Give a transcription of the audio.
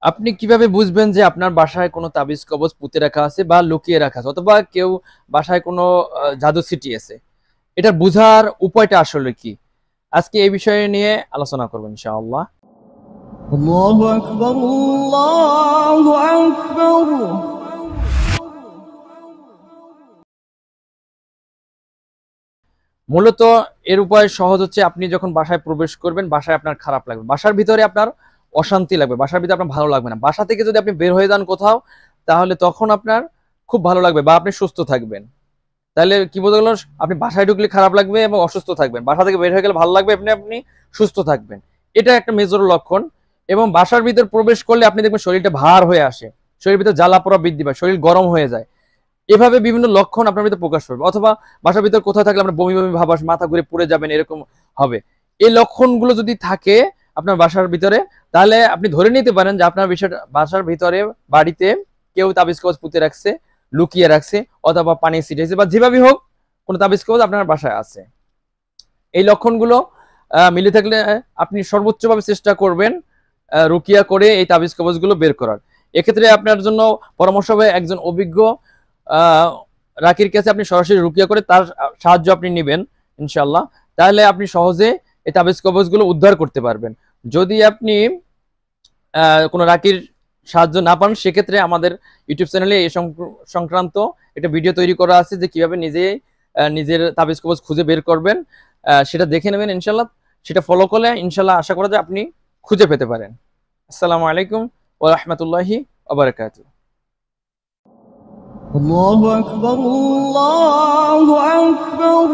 আপনি কিভাবে বুঝবেন যে আপনার বাসায় কোনো তাবিজ কবজ পুঁতে রাখা আছে বা লুকিয়ে রাখা আছে, অথবা কেউ বাসায় কোনো জাদু ছিটিয়েছে? এটা বুঝার উপায়টা আসলে কি? আজকে এই বিষয়ে নিয়ে আলোচনা করবো ইনশাআল্লাহ। আল্লাহু আকবার, আল্লাহু আকবার। মূলত এর উপায় সহজ হচ্ছে, আপনি যখন বাসায় প্রবেশ করবেন, বাসায় আপনার খারাপ লাগবে, বাসার ভিতরে আপনার অশান্তি লাগবে, বাসার ভিতরে আপনার ভালো লাগবে না। বাসা থেকে যদি আপনি বের হয়ে যান কোথাও, তাহলে তখন আপনার খুব ভালো লাগবে বা আপনি সুস্থ থাকবেন। তাহলে কি বোঝা গেল? আপনি বাসায় ঢুকলে খারাপ লাগবে এবং অসুস্থ থাকবেন, বাসা থেকে বের হয়ে গেলে ভালো লাগবে, আপনি আপনি সুস্থ থাকবেন। এটা একটা মেজর লক্ষণ। এবং বাসার ভিতর প্রবেশ করলে আপনি দেখবেন শরীরটা ভার হয়ে আসে, শরীরের ভিতর জ্বালা পোড়া বৃদ্ধি পায়, শরীর গরম হয়ে যায়। এভাবে বিভিন্ন লক্ষণ আপনার ভিতরে প্রকাশ পাবে। অথবা বাসার ভিতর কোথাও থাকলে আপনার বমি বমি ভাব আসে, মাথা ঘুরে পড়ে যাবেন, এরকম হবে। এই লক্ষণগুলো যদি থাকে আপনার বাসার ভিতরে, তাহলে আপনি ধরে নিতে পারেন যে আপনার বিষয়টা বাসার ভিতরে, বাড়িতে কেউ তাবিজ কবজ পুঁতে রাখছে, লুকিয়ে রাখছে, অথবা পানি ছিটিয়েছে, বা যেভাবে হোক কোনো তাবিজ কবজ আপনার বাসায় আছে। এই লক্ষণগুলো মিলে থাকলে আপনি সর্বোচ্চভাবে চেষ্টা করবেন রুকিয়া করে এই তাবিজ কবজগুলো বের করার। এক্ষেত্রে আপনার জন্য পরামর্শ হবে একজন অভিজ্ঞ রাকির কাছে আপনি সরাসরি রুকিয়া করে তার সাহায্য আপনি নেবেন ইনশাল্লাহ। তাহলে আপনি সহজে এই তাবিজ কবজগুলো উদ্ধার করতে পারবেন। যদি আপনি কোনো রাকির সাহায্য না পান, সেক্ষেত্রে আমাদের ইউটিউব চ্যানেলে এই সংক্রান্ত একটা ভিডিও তৈরি করা আছে, যে কিভাবে নিজের তাবিজ কবজ খুঁজে বের করবেন, সেটা দেখে নেবেন ইনশাল্লাহ। সেটা ফলো করলে ইনশাল্লাহ আশা করা যায় আপনি খুঁজে পেতে পারেন। আসসালামু আলাইকুম ওয়া রাহমাতুল্লাহি ওয়া বারাকাতুহু। আল্লাহু আকবার, আল্লাহু আকবার।